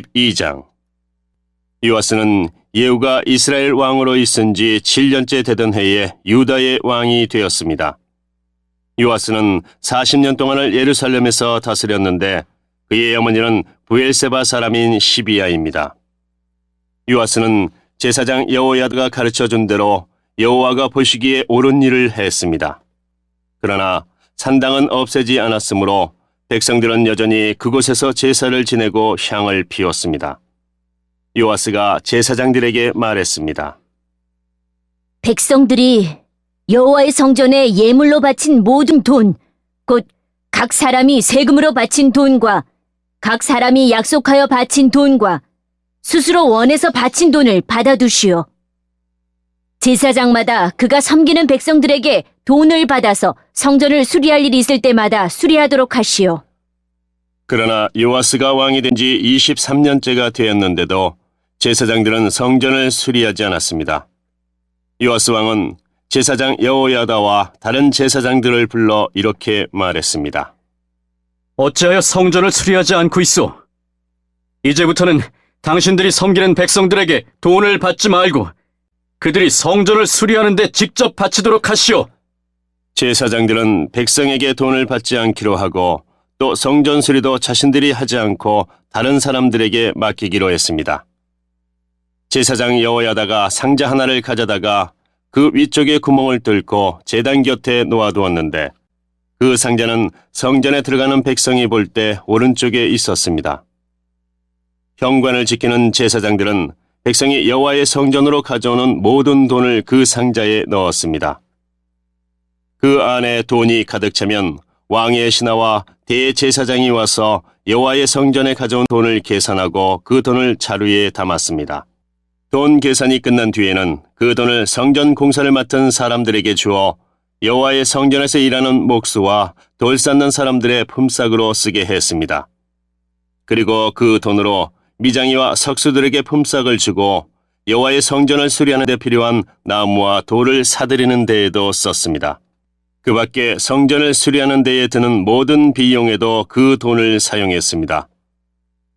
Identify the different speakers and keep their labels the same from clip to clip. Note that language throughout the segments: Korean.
Speaker 1: 12장. 요아스는 예후가 이스라엘 왕으로 있은 지 7년째 되던 해에 유다의 왕이 되었습니다. 요아스는 40년 동안을 예루살렘에서 다스렸는데 그의 어머니는 브엘세바 사람인 시비야입니다. 요아스는 제사장 여호야다가 가르쳐준 대로 여호와가 보시기에 옳은 일을 했습니다. 그러나 산당은 없애지 않았으므로 백성들은 여전히 그곳에서 제사를 지내고 향을 피웠습니다. 요아스가 제사장들에게 말했습니다.
Speaker 2: 백성들이 여호와의 성전에 예물로 바친 모든 돈, 곧 각 사람이 세금으로 바친 돈과 각 사람이 약속하여 바친 돈과 스스로 원해서 바친 돈을 받아두시오. 제사장마다 그가 섬기는 백성들에게 돈을 받아서 성전을 수리할 일이 있을 때마다 수리하도록 하시오.
Speaker 1: 그러나 요아스가 왕이 된 지 23년째가 되었는데도 제사장들은 성전을 수리하지 않았습니다. 요아스 왕은 제사장 여호야다와 다른 제사장들을 불러 이렇게 말했습니다.
Speaker 3: 어찌하여 성전을 수리하지 않고 있소? 이제부터는 당신들이 섬기는 백성들에게 돈을 받지 말고 그들이 성전을 수리하는 데 직접 바치도록 하시오.
Speaker 1: 제사장들은 백성에게 돈을 받지 않기로 하고 또 성전 수리도 자신들이 하지 않고 다른 사람들에게 맡기기로 했습니다. 제사장 여호야다가 상자 하나를 가져다가 그 위쪽에 구멍을 뚫고 제단 곁에 놓아두었는데 그 상자는 성전에 들어가는 백성이 볼 때 오른쪽에 있었습니다. 현관을 지키는 제사장들은 백성이 여호와의 성전으로 가져오는 모든 돈을 그 상자에 넣었습니다. 그 안에 돈이 가득 차면 왕의 신하와 대제사장이 와서 여호와의 성전에 가져온 돈을 계산하고 그 돈을 자루에 담았습니다. 돈 계산이 끝난 뒤에는 그 돈을 성전 공사를 맡은 사람들에게 주어 여호와의 성전에서 일하는 목수와 돌 쌓는 사람들의 품삯으로 쓰게 했습니다. 그리고 그 돈으로 미장이와 석수들에게 품삯을 주고 여호와의 성전을 수리하는 데 필요한 나무와 돌을 사들이는 데에도 썼습니다. 그 밖에 성전을 수리하는 데에 드는 모든 비용에도 그 돈을 사용했습니다.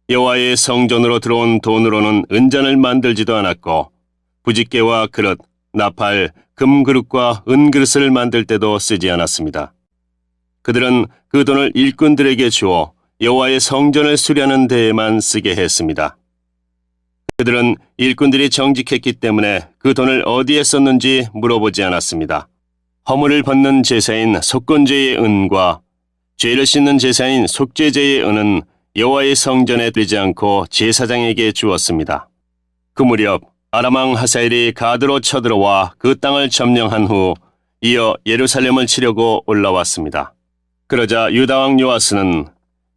Speaker 1: 여호와의 성전으로 들어온 돈으로는 은잔을 만들지도 않았고 부짓개와 그릇, 나팔, 금그릇과 은그릇을 만들 때도 쓰지 않았습니다. 그들은 그 돈을 일꾼들에게 주어 여호와의 성전을 수리하는 데에만 쓰게 했습니다. 그들은 일꾼들이 정직했기 때문에 그 돈을 어디에 썼는지 물어보지 않았습니다. 허물을 벗는 제사인 속건제의 은과 죄를 씻는 제사인 속죄제의 은은 여호와의 성전에 들이지 않고 제사장에게 주었습니다. 그 무렵 아람 왕 하사엘이 가드로 쳐들어와 그 땅을 점령한 후 이어 예루살렘을 치려고 올라왔습니다. 그러자 유다 왕 요아스는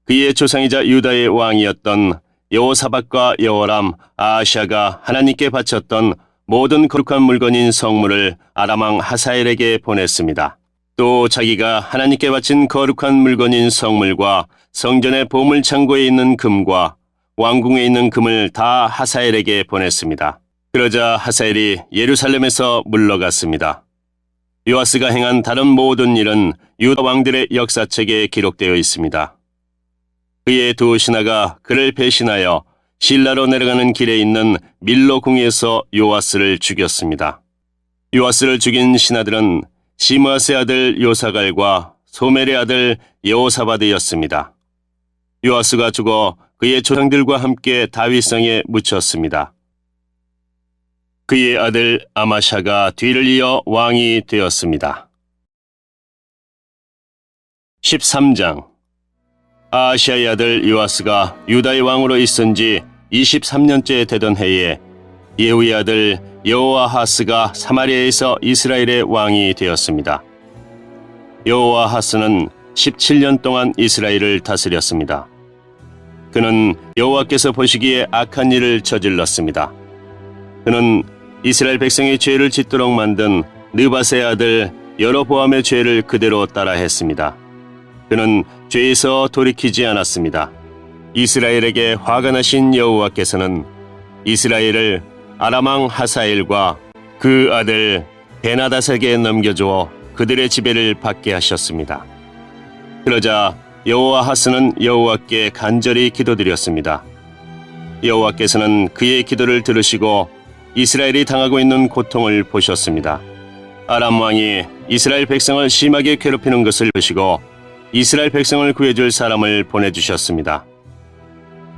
Speaker 1: 그의 조상이자 유다의 왕이었던 여호사밧과 여호람, 아하시아가 하나님께 바쳤던 모든 거룩한 물건인 성물을 아람 왕 하사엘에게 보냈습니다. 또 자기가 하나님께 바친 거룩한 물건인 성물과 성전의 보물 창고에 있는 금과 왕궁에 있는 금을 다 하사엘에게 보냈습니다. 그러자 하사엘이 예루살렘에서 물러갔습니다. 요아스가 행한 다른 모든 일은 유다 왕들의 역사책에 기록되어 있습니다. 그의 두 신하가 그를 배신하여 실라로 내려가는 길에 있는 밀로 궁에서 요아스를 죽였습니다. 요아스를 죽인 신하들은 시므아스의 아들 요사갈과 소멜의 아들 여호사밧이었습니다. 요아스가 죽어 그의 조상들과 함께 다윗성에 묻혔습니다. 그의 아들 아마샤가 뒤를 이어 왕이 되었습니다. 13장. 아하시아의 아들 요아스가 유다의 왕으로 있은 지 23년째 되던 해에 예후의 아들 여호아하스가 사마리아에서 이스라엘의 왕이 되었습니다. 여호아하스는 17년 동안 이스라엘을 다스렸습니다. 그는 여호와께서 보시기에 악한 일을 저질렀습니다. 그는 이스라엘 백성의 죄를 짓도록 만든 느밧의 아들 여로보암의 죄를 그대로 따라했습니다. 그는 죄에서 돌이키지 않았습니다. 이스라엘에게 화가 나신 여호와께서는 이스라엘을 아람 왕 하사엘과 그 아들 베나닷에게 넘겨주어 그들의 지배를 받게 하셨습니다. 그러자 여호아하스는 여호와께 간절히 기도드렸습니다. 여호와께서는 그의 기도를 들으시고 이스라엘이 당하고 있는 고통을 보셨습니다. 아람 왕이 이스라엘 백성을 심하게 괴롭히는 것을 보시고 이스라엘 백성을 구해줄 사람을 보내주셨습니다.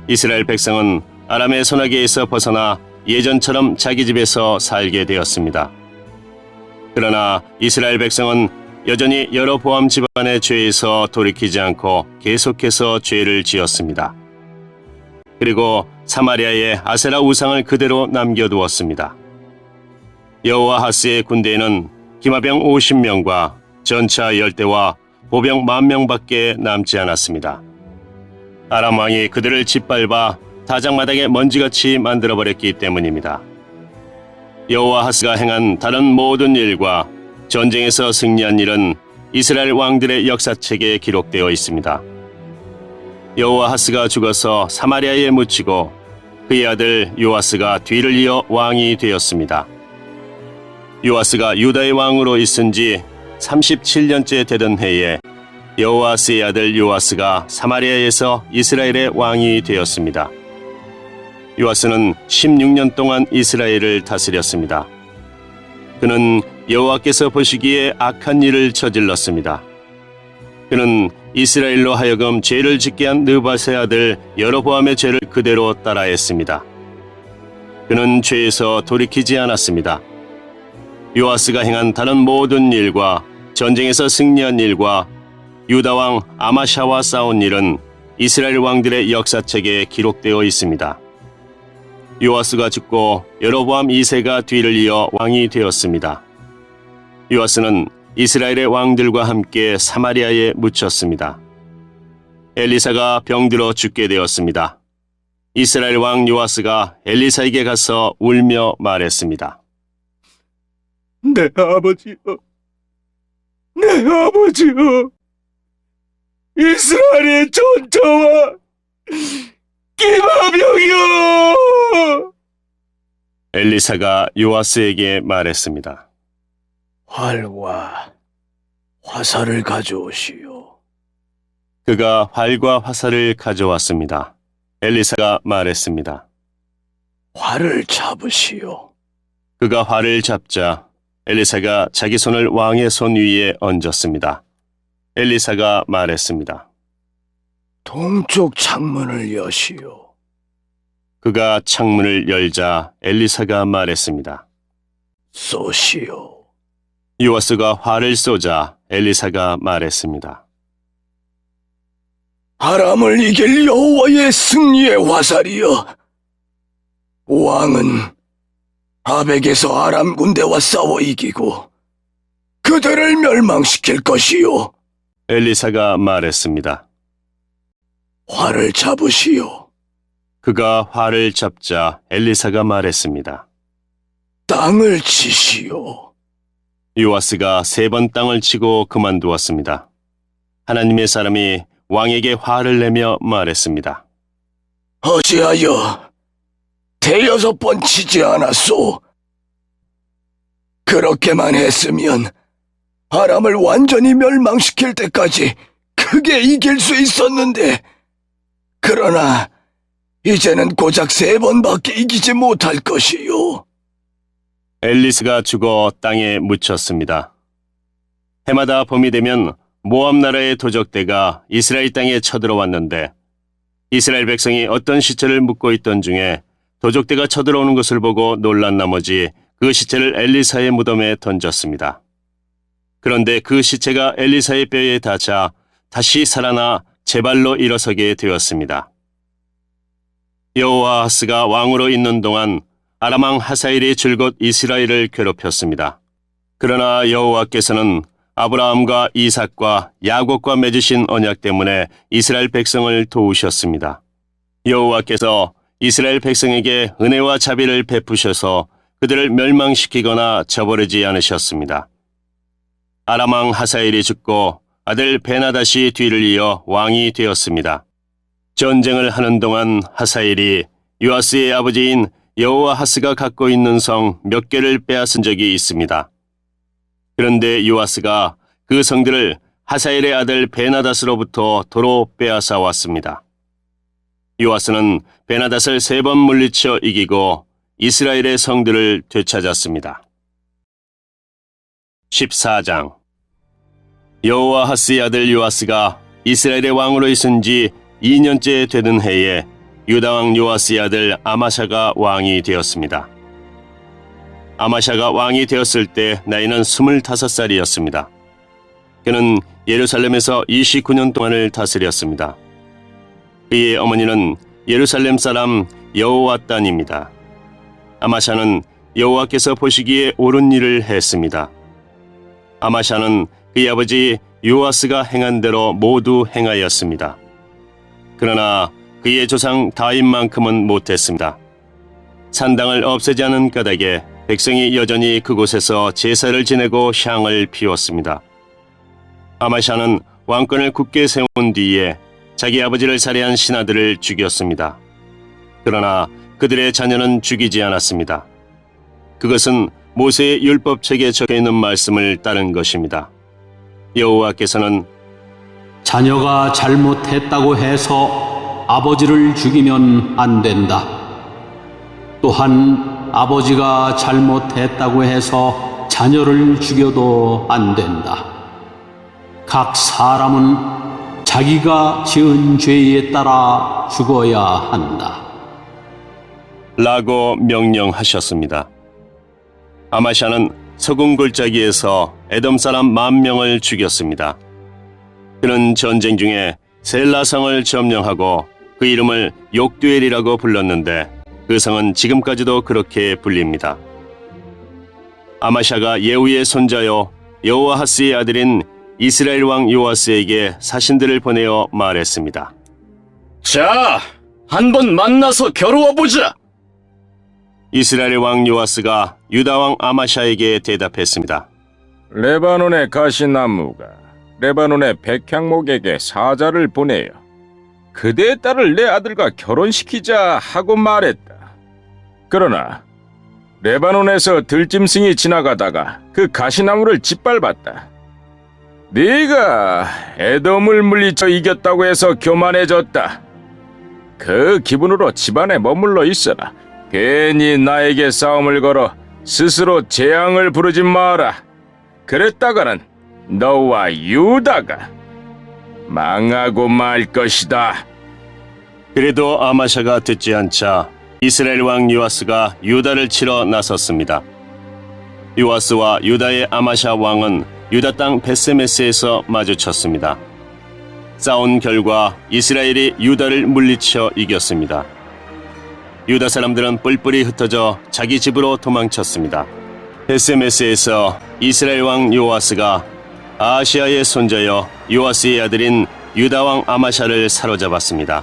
Speaker 1: 이스라엘 백성은 아람의 손아귀에서 벗어나 예전처럼 자기 집에서 살게 되었습니다. 그러나 이스라엘 백성은 여전히 여로보암 집안의 죄에서 돌이키지 않고 계속해서 죄를 지었습니다. 그리고 사마리아의 아세라 우상을 그대로 남겨두었습니다. 여호아하스의 군대에는 기마병 50명과 전차 10대와 보병 10,000명밖에 남지 않았습니다. 아람 왕이 그들을 짓밟아 다장마당에 먼지같이 만들어버렸기 때문입니다. 여호아하스가 행한 다른 모든 일과 전쟁에서 승리한 일은 이스라엘 왕들의 역사책에 기록되어 있습니다. 여호아하스가 죽어서 사마리아에 묻히고 그의 아들 요아스가 뒤를 이어 왕이 되었습니다. 요아스가 유다의 왕으로 있은 지 37년째 되던 해에 여호아스의 아들 요아스가 사마리아에서 이스라엘의 왕이 되었습니다. 요아스는 16년 동안 이스라엘을 다스렸습니다. 그는 여호와께서 보시기에 악한 일을 저질렀습니다. 그는 이스라엘로 하여금 죄를 짓게 한 느밧의 아들 여로보암의 죄를 그대로 따라했습니다. 그는 죄에서 돌이키지 않았습니다. 요아스가 행한 다른 모든 일과 전쟁에서 승리한 일과 유다왕 아마샤와 싸운 일은 이스라엘 왕들의 역사책에 기록되어 있습니다. 요아스가 죽고 여로보암 2세가 뒤를 이어 왕이 되었습니다. 요아스는 이스라엘의 왕들과 함께 사마리아에 묻혔습니다. 엘리사가 병들어 죽게 되었습니다. 이스라엘 왕 요아스가 엘리사에게 가서 울며 말했습니다.
Speaker 4: 내 아버지여, 내 아버지여, 이스라엘의 전차와 기마병이여!
Speaker 1: 엘리사가 요아스에게 말했습니다.
Speaker 4: 활과 화살을 가져오시오.
Speaker 1: 그가 활과 화살을 가져왔습니다. 엘리사가 말했습니다.
Speaker 4: 활을 잡으시오.
Speaker 1: 그가 활을 잡자 엘리사가 자기 손을 왕의 손 위에 얹었습니다. 엘리사가 말했습니다.
Speaker 4: 동쪽 창문을 여시오.
Speaker 1: 그가 창문을 열자 엘리사가 말했습니다.
Speaker 4: 쏘시오.
Speaker 1: 요아스가 활을 쏘자 엘리사가 말했습니다.
Speaker 4: 아람을 이길 여호와의 승리의 화살이여. 왕은 아벡에서 아람 군대와 싸워 이기고 그들을 멸망시킬 것이요.
Speaker 1: 엘리사가 말했습니다.
Speaker 4: 활을 잡으시오.
Speaker 1: 그가 활을 잡자 엘리사가 말했습니다.
Speaker 4: 땅을 치시오.
Speaker 1: 요아스가 3번 땅을 치고 그만두었습니다. 하나님의 사람이 왕에게 화를 내며 말했습니다.
Speaker 4: 어찌하여 6번 치지 않았소? 그렇게만 했으면 아람을 완전히 멸망시킬 때까지 크게 이길 수 있었는데, 그러나 이제는 고작 3번밖에 이기지 못할 것이요.
Speaker 1: 엘리스가 죽어 땅에 묻혔습니다. 해마다 봄이 되면 모압 나라의 도적대가 이스라엘 땅에 쳐들어왔는데 이스라엘 백성이 어떤 시체를 묻고 있던 중에 도적대가 쳐들어오는 것을 보고 놀란 나머지 그 시체를 엘리사의 무덤에 던졌습니다. 그런데 그 시체가 엘리사의 뼈에 닿자 다시 살아나 제발로 일어서게 되었습니다. 여호아하스가 왕으로 있는 동안 아람 왕 하사엘이 줄곧 이스라엘을 괴롭혔습니다. 그러나 여호와께서는 아브라함과 이삭과 야곱과 맺으신 언약 때문에 이스라엘 백성을 도우셨습니다. 여호와께서 이스라엘 백성에게 은혜와 자비를 베푸셔서 그들을 멸망시키거나 저버리지 않으셨습니다. 아람 왕 하사엘이 죽고 아들 베나닷이 뒤를 이어 왕이 되었습니다. 전쟁을 하는 동안 하사엘이 요아스의 아버지인 여호아하스가 갖고 있는 성 몇 개를 빼앗은 적이 있습니다. 그런데 요아스가 그 성들을 하사엘의 아들 베나닷으로부터 도로 빼앗아 왔습니다. 요아스는 베나닷을 3번 물리쳐 이기고 이스라엘의 성들을 되찾았습니다. 14장. 여호와하스의 아들 요아스가 이스라엘의 왕으로 있은 지 2년째 되던 해에 유다왕 요아스의 아들 아마샤가 왕이 되었습니다. 아마샤가 왕이 되었을 때 나이는 25살이었습니다. 그는 예루살렘에서 29년 동안을 다스렸습니다. 그의 어머니는 예루살렘 사람 여호와단입니다. 아마샤는 여호와께서 보시기에 옳은 일을 했습니다. 아마샤는 그의 아버지 요아스가 행한 대로 모두 행하였습니다. 그러나 그의 조상 다윗만큼은 못했습니다. 산당을 없애지 않은 까닭에 백성이 여전히 그곳에서 제사를 지내고 향을 피웠습니다. 아마샤는 왕권을 굳게 세운 뒤에 자기 아버지를 살해한 신하들을 죽였습니다. 그러나 그들의 자녀는 죽이지 않았습니다. 그것은 모세의 율법책에 적혀있는 말씀을 따른 것입니다. 여호와께서는
Speaker 5: 자녀가 잘못했다고 해서 아버지를 죽이면 안 된다. 또한 아버지가 잘못했다고 해서 자녀를 죽여도 안 된다. 각 사람은 자기가 지은 죄에 따라 죽어야 한다.
Speaker 1: 라고 명령하셨습니다. 아마샤는 서군 골짜기에서 에돔 사람 10,000명을 죽였습니다. 그는 전쟁 중에 셀라성을 점령하고 그 이름을 욕두엘이라고 불렀는데 그 성은 지금까지도 그렇게 불립니다. 아마샤가 예후의 손자요 여호아하스의 아들인 이스라엘 왕 요아스에게 사신들을 보내어 말했습니다.
Speaker 3: 자, 한번 만나서 겨루어보자.
Speaker 1: 이스라엘 왕 요아스가 유다 왕 아마샤에게 대답했습니다.
Speaker 6: 레바논의 가시나무가 레바논의 백향목에게 사자를 보내어 그대의 딸을 내 아들과 결혼시키자 하고 말했다. 그러나 레바논에서 들짐승이 지나가다가 그 가시나무를 짓밟았다. 네가 에돔을 물리쳐 이겼다고 해서 교만해졌다. 그 기분으로 집안에 머물러 있어라. 괜히 나에게 싸움을 걸어 스스로 재앙을 부르지 마라. 그랬다가는 너와 유다가 망하고 말 것이다.
Speaker 1: 그래도 아마샤가 듣지 않자 이스라엘 왕 요아스가 유다를 치러 나섰습니다. 요아스와 유다의 아마샤 왕은 유다 땅 베세메스에서 마주쳤습니다. 싸운 결과 이스라엘이 유다를 물리쳐 이겼습니다. 유다 사람들은 뿔뿔이 흩어져 자기 집으로 도망쳤습니다. 베세메스에서 이스라엘 왕 요아스가 아하시아의 손자여 요아스의 아들인 유다 왕 아마샤를 사로잡았습니다.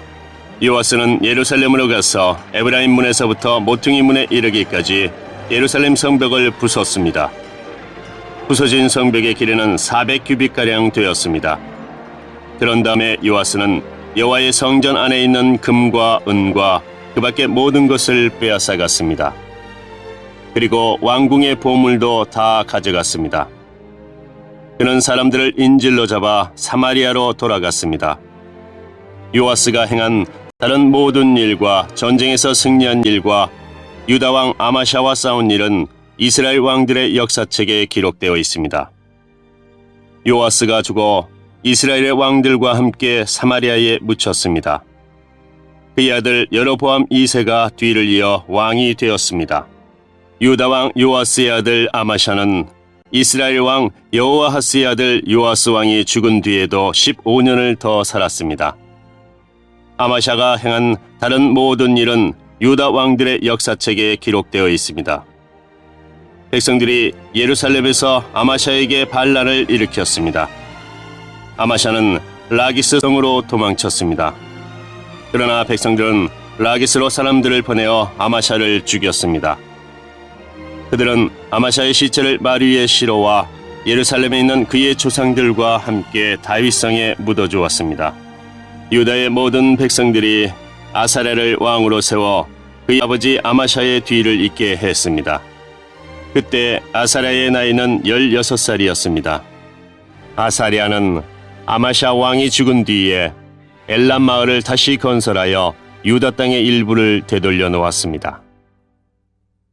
Speaker 1: 요아스는 예루살렘으로 가서 에브라임 문에서부터 모퉁이 문에 이르기까지 예루살렘 성벽을 부쉈습니다. 부서진 성벽의 길이는 400규빗가량 되었습니다. 그런 다음에 요아스는 여호와의 성전 안에 있는 금과 은과 그 밖의 모든 것을 빼앗아갔습니다. 그리고 왕궁의 보물도 다 가져갔습니다. 그는 사람들을 인질로 잡아 사마리아로 돌아갔습니다. 요아스가 행한 다른 모든 일과 전쟁에서 승리한 일과 유다 왕 아마샤와 싸운 일은 이스라엘 왕들의 역사책에 기록되어 있습니다. 요아스가 죽어 이스라엘의 왕들과 함께 사마리아에 묻혔습니다. 그의 아들 여로보암 2세가 뒤를 이어 왕이 되었습니다. 유다 왕 요아스의 아들 아마샤는 이스라엘 왕 여호아하스의 아들 요아스 왕이 죽은 뒤에도 15년을 더 살았습니다. 아마샤가 행한 다른 모든 일은 유다 왕들의 역사책에 기록되어 있습니다. 백성들이 예루살렘에서 아마샤에게 반란을 일으켰습니다. 아마샤는 라기스 성으로 도망쳤습니다. 그러나 백성들은 라기스로 사람들을 보내어 아마샤를 죽였습니다. 그들은 아마샤의 시체를 말 위에 실어와 예루살렘에 있는 그의 조상들과 함께 다윗성에 묻어주었습니다. 유다의 모든 백성들이 아사랴를 왕으로 세워 그의 아버지 아마샤의 뒤를 잇게 했습니다. 그때 아사랴의 나이는 16살이었습니다. 아사랴는 아마샤 왕이 죽은 뒤에 엘람 마을을 다시 건설하여 유다 땅의 일부를 되돌려 놓았습니다.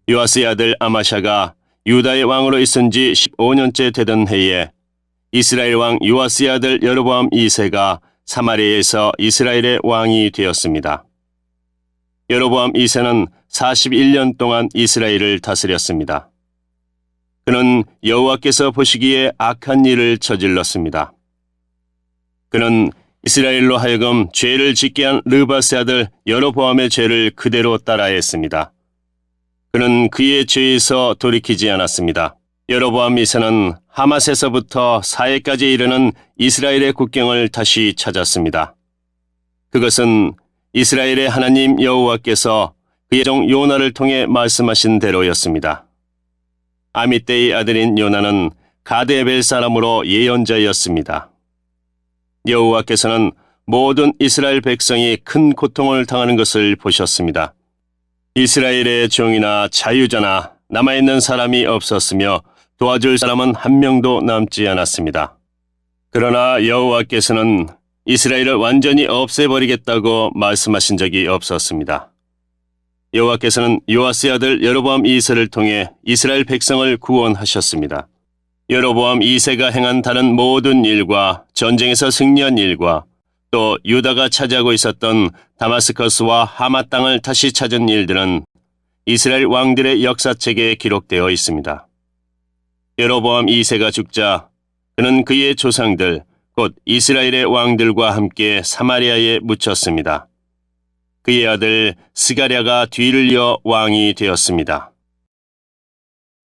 Speaker 1: 요아스의 아들 아마샤가 유다의 왕으로 있은 지 15년째 되던 해에 이스라엘 왕 요아스의 아들 여로보암 2세가 사마리아에서 이스라엘의 왕이 되었습니다. 여로보암 2세는 41년 동안 이스라엘을 다스렸습니다. 그는 여호와께서 보시기에 악한 일을 저질렀습니다. 그는 이스라엘로 하여금 죄를 짓게 한 르바스의 아들 여로보암의 죄를 그대로 따라했습니다. 그는 그의 죄에서 돌이키지 않았습니다. 여로보암 2세는 하맛에서부터 사해까지 이르는 이스라엘의 국경을 다시 찾았습니다. 그것은 이스라엘의 하나님 여호와께서 그의 종 요나를 통해 말씀하신 대로였습니다. 아미떼의 아들인 요나는 가데벨 사람으로 예언자였습니다. 여호와께서는 모든 이스라엘 백성이 큰 고통을 당하는 것을 보셨습니다. 이스라엘의 종이나 자유자나 남아있는 사람이 없었으며 도와줄 사람은 한 명도 남지 않았습니다. 그러나 여호와께서는 이스라엘을 완전히 없애버리겠다고 말씀하신 적이 없었습니다. 여호와께서는 요아스의 아들 여로보암 2세를 통해 이스라엘 백성을 구원하셨습니다. 여로보암 2세가 행한 다른 모든 일과 전쟁에서 승리한 일과 또 유다가 차지하고 있었던 다마스커스와 하맛 땅을 다시 찾은 일들은 이스라엘 왕들의 역사책에 기록되어 있습니다. 여로보암 2세가 죽자 그는 그의 조상들 곧 이스라엘의 왕들과 함께 사마리아에 묻혔습니다. 그의 아들 스가랴가 뒤를 이어 왕이 되었습니다.